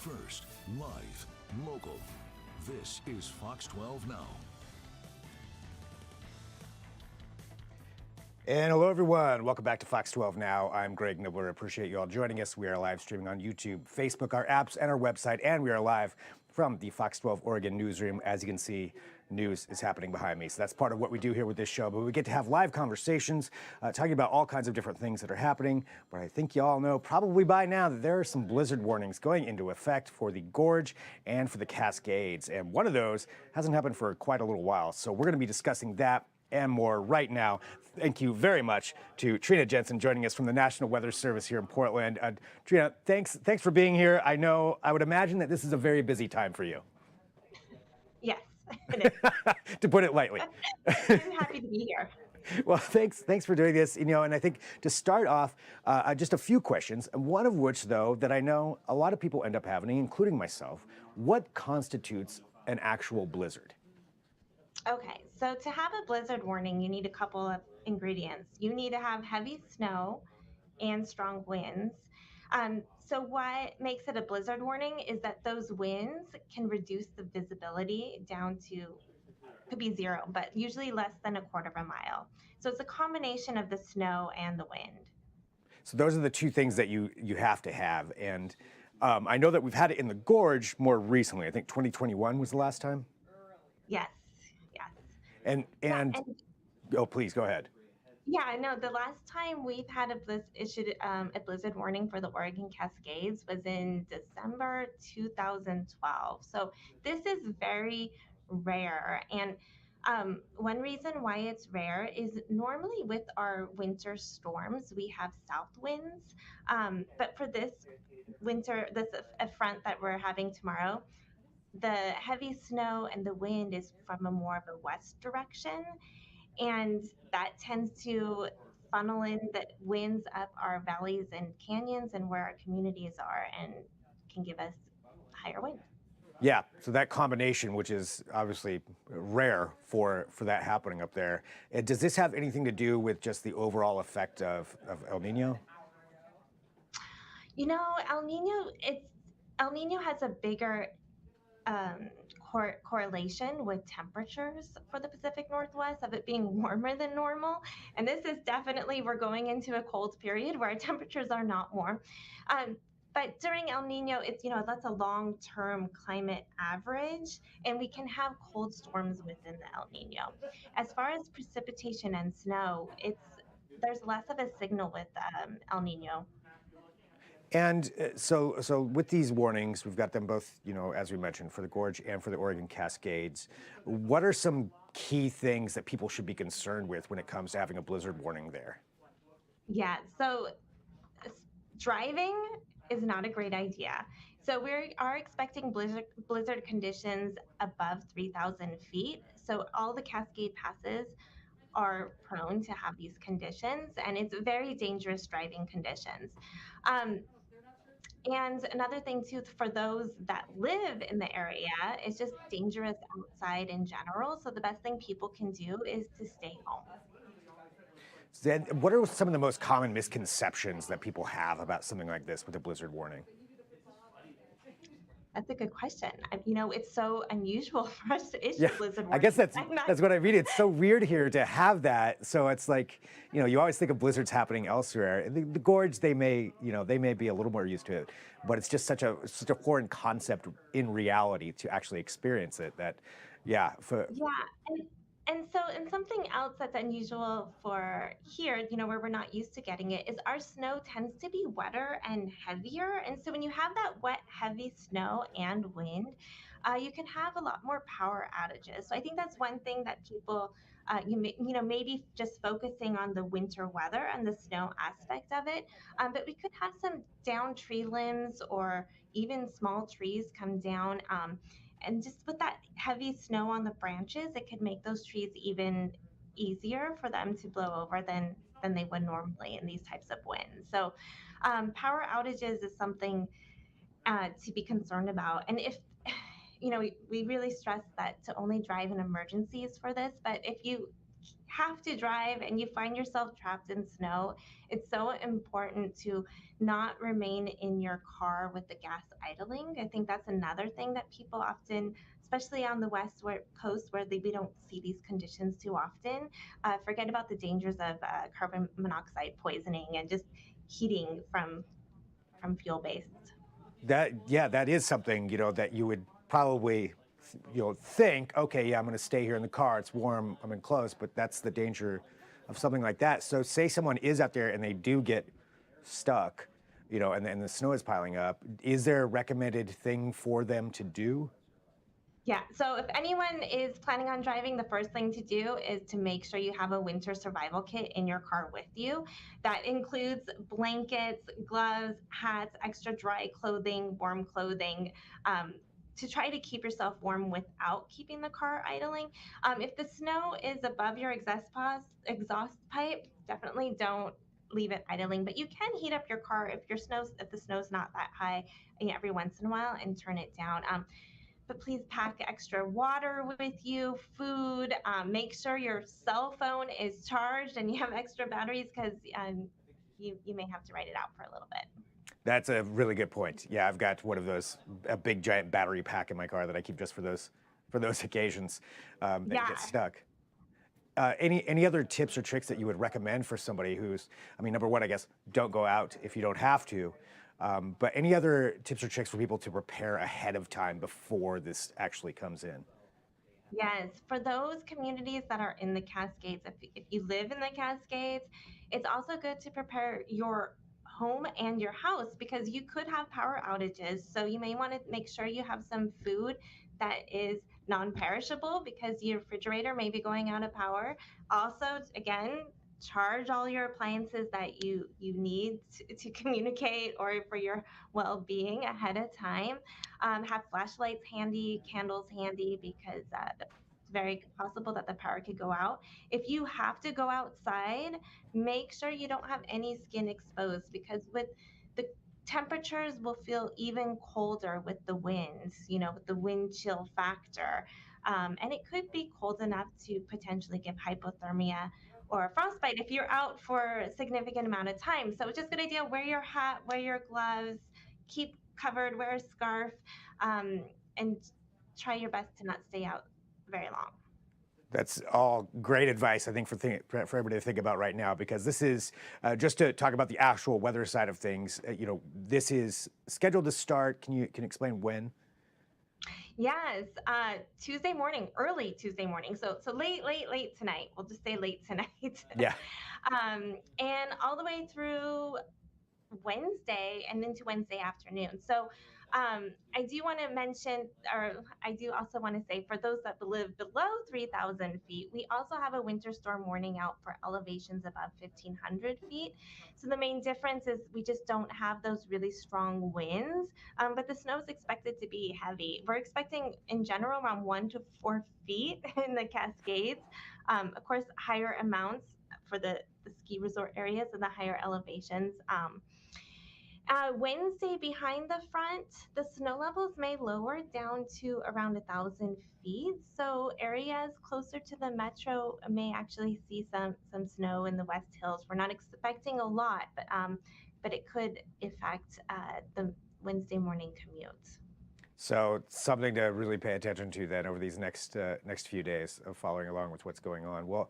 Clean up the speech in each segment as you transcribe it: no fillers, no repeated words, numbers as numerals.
First, live, local. This is Fox 12 Now. And hello, everyone. Welcome back to Fox 12 Now. I'm Greg Nibbler. Appreciate you all joining us. We are live streaming on YouTube, Facebook, our apps, and our website. And we are live from the Fox 12 Oregon newsroom. As you can see, news is happening behind me. So that's part of what we do here with this show. But we get to have live conversations, talking about all kinds of different things that are happening. But I think you all know probably by now that there are some blizzard warnings going into effect for the Gorge and for the Cascades. And one of those hasn't happened for quite a little while. So we're going to be discussing that and more right now. Thank you very much to Trina Jensen joining us from the National Weather Service here in Portland. Trina, thanks for being here. I would imagine that this is a very busy time for you. Yes, it is. To put it lightly. I'm happy to be here. Well, thanks for doing this. And I think to start off, just a few questions, and one of which, though, that I know a lot of people end up having, including myself. What constitutes an actual blizzard? Okay, so to have a blizzard warning, you need a couple of ingredients. You need to have heavy snow and strong winds. So what makes it a blizzard warning is that those winds can reduce the visibility down to, could be zero, but usually less than a quarter of a mile. So it's a combination of the snow and the wind. So those are the two things that you have to have. And I know that we've had it in the Gorge more recently. I think 2021 was the last time. Yes. And oh, please go ahead. Yeah, I know. The last time we've had issued a blizzard warning for the Oregon Cascades was in December 2012. So this is very rare. And one reason why it's rare is normally with our winter storms, we have south winds. But for this winter, a front that we're having tomorrow, the heavy snow and the wind is from a more of a west direction, and that tends to funnel in the winds up our valleys and canyons and where our communities are, and can give us higher wind. Yeah, so that combination, which is obviously rare for that happening up there, does this have anything to do with just the overall effect of El Nino? El Nino has a bigger correlation with temperatures for the Pacific Northwest, of it being warmer than normal. And this is definitely, we're going into a cold period where our temperatures are not warm. But during El Nino, it's, that's a long-term climate average, and we can have cold storms within the El Nino. As far as precipitation and snow, there's less of a signal with El Nino. And so with these warnings, we've got them both, as we mentioned, for the Gorge and for the Oregon Cascades. What are some key things that people should be concerned with when it comes to having a blizzard warning there? Yeah, so driving is not a great idea. So we are expecting blizzard conditions above 3,000 feet. So all the Cascade passes are prone to have these conditions, and it's very dangerous driving conditions. And another thing too, for those that live in the area, it's just dangerous outside in general. So the best thing people can do is to stay home. Then what are some of the most common misconceptions that people have about something like this with a blizzard warning? That's a good question. It's so unusual for us to issue blizzard warnings. I guess that's what I mean. It's so weird here to have that. So it's like, you always think of blizzards happening elsewhere. The Gorge, they may be a little more used to it, but it's just such a foreign concept in reality to actually experience it. And something else that's unusual for here, where we're not used to getting it, is our snow tends to be wetter and heavier. And so when you have that wet, heavy snow and wind, you can have a lot more power outages. So I think that's one thing that people, maybe just focusing on the winter weather and the snow aspect of it. But we could have some down tree limbs or even small trees come down. And just with that heavy snow on the branches, it could make those trees even easier for them to blow over than they would normally in these types of winds. So power outages is something to be concerned about. And if, we really stress that to only drive in emergencies for this, but if you have to drive and you find yourself trapped in snow, it's so important to not remain in your car with the gas idling. I think that's another thing that people often, especially on the coast where we don't see these conditions too often, forget about the dangers of carbon monoxide poisoning and just heating from fuel based. That is something, that you would probably, think, okay, yeah, I'm going to stay here in the car. It's warm. I'm enclosed, but that's the danger of something like that. So say someone is out there and they do get stuck, and the snow is piling up. Is there a recommended thing for them to do? Yeah, so if anyone is planning on driving, the first thing to do is to make sure you have a winter survival kit in your car with you. That includes blankets, gloves, hats, extra dry clothing, warm clothing, to try to keep yourself warm without keeping the car idling. If the snow is above your exhaust pipe, definitely don't leave it idling. But you can heat up your car if the snow's not that high, every once in a while, and turn it down. But please pack extra water with you, food. Make sure your cell phone is charged and you have extra batteries because you may have to write it out for a little bit. That's a really good point. Yeah, I've got one of those, a big giant battery pack in my car that I keep just for those occasions that you get stuck. Any other tips or tricks that you would recommend for somebody who's, number one, I guess, don't go out if you don't have to. But any other tips or tricks for people to prepare ahead of time before this actually comes in? Yes, for those communities that are in the Cascades, if you live in the Cascades, it's also good to prepare your home and your house because you could have power outages. So you may want to make sure you have some food that is non-perishable because your refrigerator may be going out of power. Also, again, charge all your appliances that you need to communicate or for your well-being ahead of time. Have flashlights handy, candles handy, because it's very possible that the power could go out. If you have to go outside, make sure you don't have any skin exposed because with the temperatures will feel even colder with the winds, with the wind chill factor. And it could be cold enough to potentially give hypothermia or frostbite if you're out for a significant amount of time. So just a good idea, wear your hat, wear your gloves, keep covered, wear a scarf, and try your best to not stay out very long. That's all great advice, I think, for everybody to think about right now, because this is just to talk about the actual weather side of things. This is scheduled to start. Can you explain when? Yes, Tuesday morning, early Tuesday morning. So late tonight. We'll just say late tonight. Yeah. And all the way through Wednesday and into Wednesday afternoon. So I do want to mention, or I do also want to say, for those that live below 3,000 feet, we also have a winter storm warning out for elevations above 1,500 feet. So the main difference is we just don't have those really strong winds, but the snow is expected to be heavy. We're expecting, in general, around 1 to 4 feet in the Cascades. Of course, higher amounts for the ski resort areas and the higher elevations. Wednesday, behind the front, the snow levels may lower down to around 1,000 feet. So areas closer to the metro may actually see some snow in the West Hills. We're not expecting a lot, but it could affect the Wednesday morning commute. So something to really pay attention to then over these next few days of following along with what's going on. Well,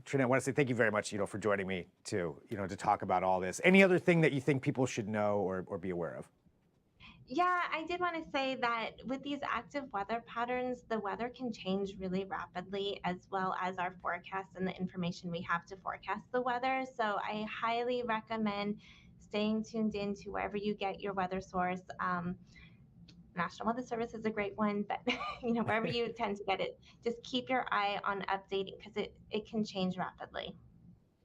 Trina, I want to say thank you very much, for joining me to talk about all this. Any other thing that you think people should know or be aware of? Yeah, I did want to say that with these active weather patterns, the weather can change really rapidly, as well as our forecasts and the information we have to forecast the weather. So I highly recommend staying tuned in to wherever you get your weather source. National Weather Service is a great one, but wherever you tend to get it, just keep your eye on updating because it can change rapidly.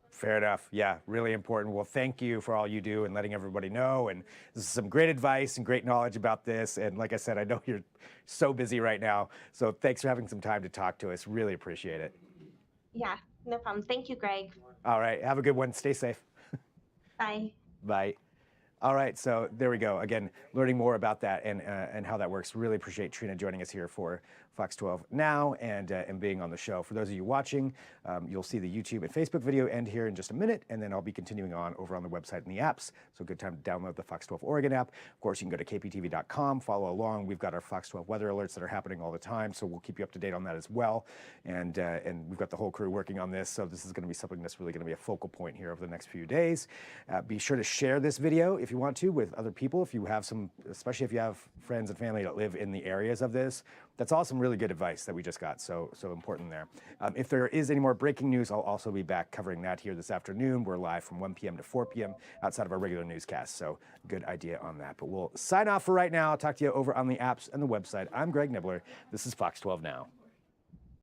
Fair enough. Yeah, really important. Well, thank you for all you do and letting everybody know. And this is some great advice and great knowledge about this. And like I said, I know you're so busy right now. So thanks for having some time to talk to us. Really appreciate it. Yeah, no problem. Thank you, Greg. All right. Have a good one. Stay safe. Bye. Bye. All right, so there we go. Again, learning more about that and how that works. Really appreciate Trina joining us here for Fox 12 Now and being on the show. For those of you watching, you'll see the YouTube and Facebook video end here in just a minute, and then I'll be continuing on over on the website and the apps. So good time to download the Fox 12 Oregon app. Of course, you can go to kptv.com, follow along. We've got our Fox 12 weather alerts that are happening all the time, so we'll keep you up to date on that as well. And we've got the whole crew working on this, so this is going to be something that's really going to be a focal point here over the next few days. Be sure to share this video if you want to with other people, if you have some, especially if you have friends and family that live in the areas of this. That's all some really good advice that we just got, so important there. If there is any more breaking news, I'll also be back covering that here this afternoon. We're live from 1 p.m. to 4 p.m. outside of our regular newscast, so good idea on that. But we'll sign off for right now. I'll talk to you over on the apps and the website. I'm Greg Nibbler. This is Fox 12 Now.